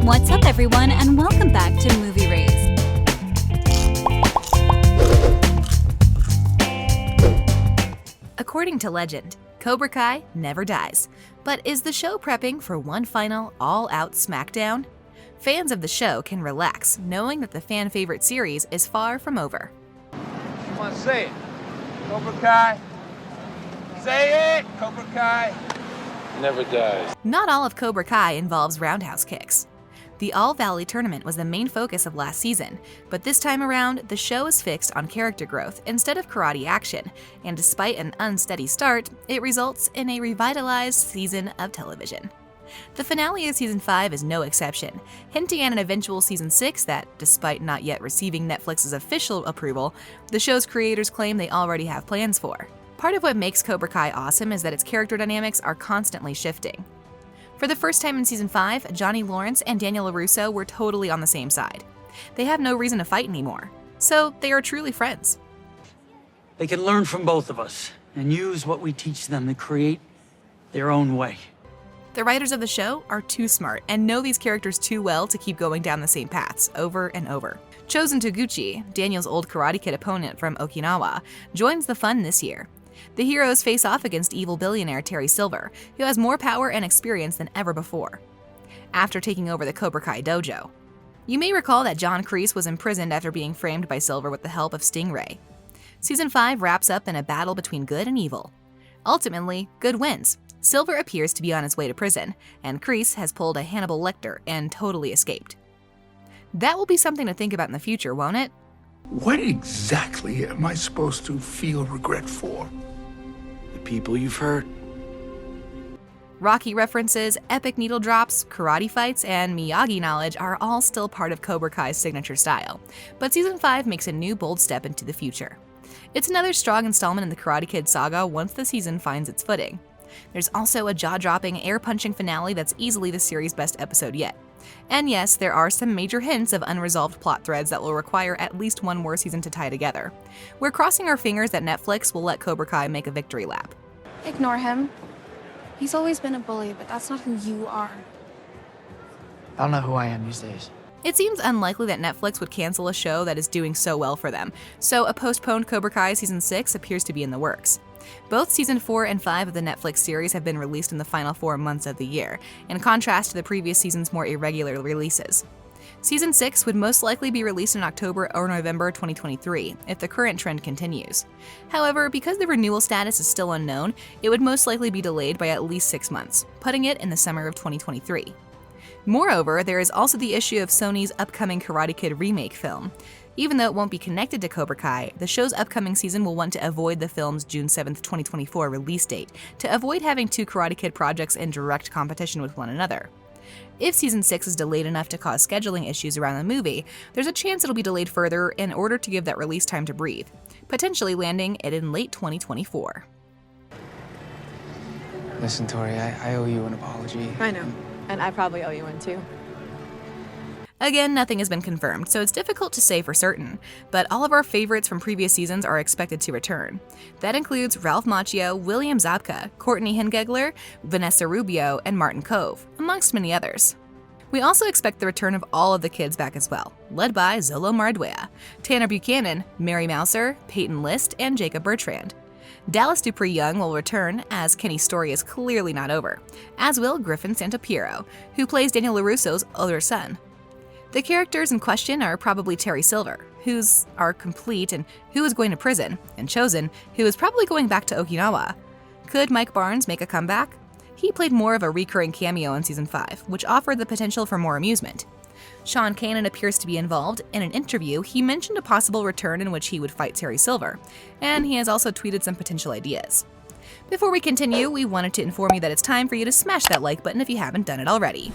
What's up, everyone, and welcome back to Movie Raised. According to legend, Cobra Kai never dies. But is the show prepping for one final, all-out smackdown? Fans of the show can relax, knowing that the fan-favorite series is far from over. Come on, say it. Cobra Kai. Say it! Cobra Kai never dies. Not all of Cobra Kai involves roundhouse kicks. The All-Valley tournament was the main focus of last season, but this time around, the show is fixed on character growth instead of karate action, and despite an unsteady start, it results in a revitalized season of television. The finale of Season 5 is no exception, hinting at an eventual Season 6 that, despite not yet receiving Netflix's official approval, the show's creators claim they already have plans for. Part of what makes Cobra Kai awesome is that its character dynamics are constantly shifting. For the first time in Season 5, Johnny Lawrence and Daniel LaRusso were totally on the same side. They have no reason to fight anymore, so they are truly friends. They can learn from both of us and use what we teach them to create their own way. The writers of the show are too smart and know these characters too well to keep going down the same paths over and over. Chosen Toguchi, Daniel's old Karate Kid opponent from Okinawa, joins the fun this year. The heroes face off against evil billionaire Terry Silver, who has more power and experience than ever before, after taking over the Cobra Kai dojo. You may recall that John Kreese was imprisoned after being framed by Silver with the help of Stingray. Season 5 wraps up in a battle between good and evil. Ultimately, good wins. Silver appears to be on his way to prison, and Kreese has pulled a Hannibal Lecter and totally escaped. That will be something to think about in the future, won't it? What exactly am I supposed to feel regret for? The people you've hurt. Rocky references, epic needle drops, karate fights, and Miyagi knowledge are all still part of Cobra Kai's signature style, but Season 5 makes a new bold step into the future. It's another strong installment in the Karate Kid saga once the season finds its footing. There's also a jaw-dropping, air-punching finale that's easily the series' best episode yet. And yes, there are some major hints of unresolved plot threads that will require at least one more season to tie together. We're crossing our fingers that Netflix will let Cobra Kai make a victory lap. Ignore him. He's always been a bully, but that's not who you are. I don't know who I am these days. It seems unlikely that Netflix would cancel a show that is doing so well for them, so a postponed Cobra Kai Season 6 appears to be in the works. Both Season 4 and 5 of the Netflix series have been released in the final 4 months of the year, in contrast to the previous season's more irregular releases. Season 6 would most likely be released in October or November 2023, if the current trend continues. However, because the renewal status is still unknown, it would most likely be delayed by at least 6 months, putting it in the summer of 2023. Moreover, there is also the issue of Sony's upcoming Karate Kid remake film. Even though it won't be connected to Cobra Kai, the show's upcoming season will want to avoid the film's June 7, 2024 release date, to avoid having two Karate Kid projects in direct competition with one another. If Season 6 is delayed enough to cause scheduling issues around the movie, there's a chance it'll be delayed further in order to give that release time to breathe, potentially landing it in late 2024. Listen, Tori, I owe you an apology. I know, and I probably owe you one too. Again, nothing has been confirmed, so it's difficult to say for certain, but all of our favorites from previous seasons are expected to return. That includes Ralph Macchio, William Zabka, Courtney Hingegler, Vanessa Rubio, and Martin Kove, amongst many others. We also expect the return of all of the kids back as well, led by Zolo Mardwea, Tanner Buchanan, Mary Mouser, Peyton List, and Jacob Bertrand. Dallas Dupree Young will return, as Kenny's story is clearly not over, as will Griffin Santopiero, who plays Daniel LaRusso's older son. The characters in question are probably Terry Silver, who's are complete and who is going to prison, and Chosen, who is probably going back to Okinawa. Could Mike Barnes make a comeback? He played more of a recurring cameo in Season 5, which offered the potential for more amusement. Sean Kanan appears to be involved. In an interview, he mentioned a possible return in which he would fight Terry Silver, and he has also tweeted some potential ideas. Before we continue, we wanted to inform you that it's time for you to smash that like button if you haven't done it already.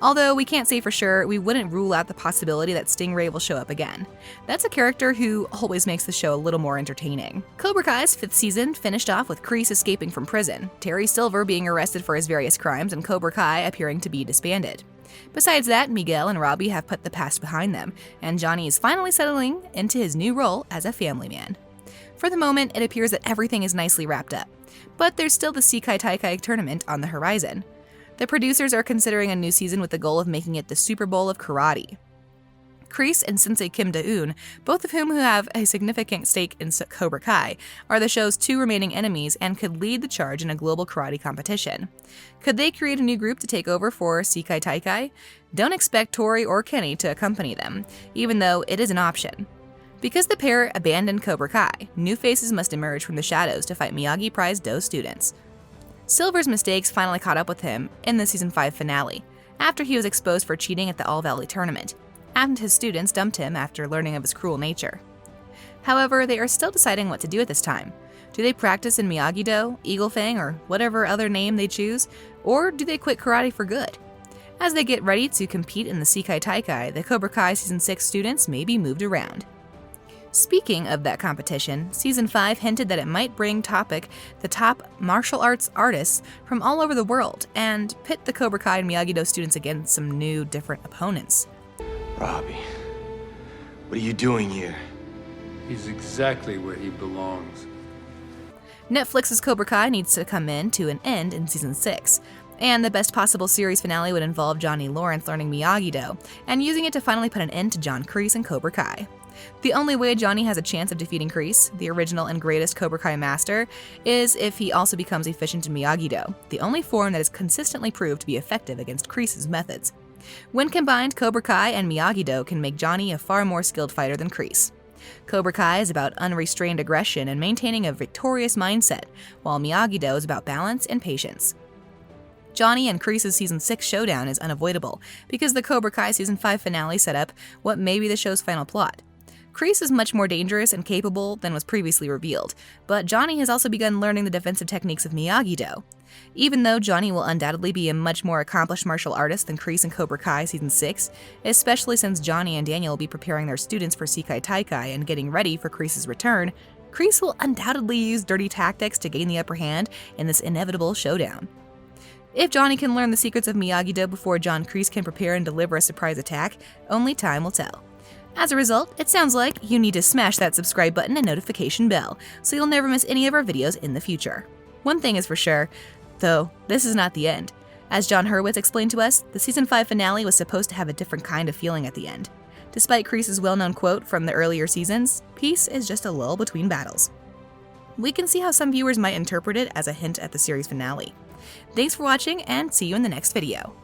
Although we can't say for sure, we wouldn't rule out the possibility that Stingray will show up again. That's a character who always makes the show a little more entertaining. Cobra Kai's 5th season finished off with Kreese escaping from prison, Terry Silver being arrested for his various crimes, and Cobra Kai appearing to be disbanded. Besides that, Miguel and Robby have put the past behind them, and Johnny is finally settling into his new role as a family man. For the moment, it appears that everything is nicely wrapped up, but there's still the Sekai Taikai tournament on the horizon. The producers are considering a new season with the goal of making it the Super Bowl of karate. Kreese and Sensei Kim Da-eun, both of whom have a significant stake in Cobra Kai, are the show's 2 remaining enemies and could lead the charge in a global karate competition. Could they create a new group to take over for Sekai Taikai? Don't expect Tori or Kenny to accompany them, even though it is an option. Because the pair abandoned Cobra Kai, new faces must emerge from the shadows to fight Miyagi Prize Do students. Silver's mistakes finally caught up with him in the Season 5 finale, after he was exposed for cheating at the All Valley tournament, and his students dumped him after learning of his cruel nature. However, they are still deciding what to do at this time. Do they practice in Miyagi-Do, Eagle Fang, or whatever other name they choose, or do they quit karate for good? As they get ready to compete in the Sekai Taikai, the Cobra Kai Season 6 students may be moved around. Speaking of that competition, Season 5 hinted that it might bring the top martial arts artists from all over the world and pit the Cobra Kai and Miyagi-Do students against some new, different opponents. Robby, what are you doing here? He's exactly where he belongs. Netflix's Cobra Kai needs to come to an end in Season 6, and the best possible series finale would involve Johnny Lawrence learning Miyagi-Do and using it to finally put an end to John Kreese and Cobra Kai. The only way Johnny has a chance of defeating Kreese, the original and greatest Cobra Kai master, is if he also becomes efficient in Miyagi-Do, the only form that is consistently proved to be effective against Kreese's methods. When combined, Cobra Kai and Miyagi-Do can make Johnny a far more skilled fighter than Kreese. Cobra Kai is about unrestrained aggression and maintaining a victorious mindset, while Miyagi-Do is about balance and patience. Johnny and Kreese's Season 6 showdown is unavoidable, because the Cobra Kai Season 5 finale set up what may be the show's final plot. Kreese is much more dangerous and capable than was previously revealed, but Johnny has also begun learning the defensive techniques of Miyagi-Do. Even though Johnny will undoubtedly be a much more accomplished martial artist than Kreese in Cobra Kai Season 6, especially since Johnny and Daniel will be preparing their students for Sekai Taikai and getting ready for Kreese's return, Kreese will undoubtedly use dirty tactics to gain the upper hand in this inevitable showdown. If Johnny can learn the secrets of Miyagi-Do before John Kreese can prepare and deliver a surprise attack, only time will tell. As a result, it sounds like you need to smash that subscribe button and notification bell, so you'll never miss any of our videos in the future. One thing is for sure, though, this is not the end. As John Hurwitz explained to us, the Season 5 finale was supposed to have a different kind of feeling at the end. Despite Kreese's well-known quote from the earlier seasons, peace is just a lull between battles. We can see how some viewers might interpret it as a hint at the series finale. Thanks for watching, and see you in the next video.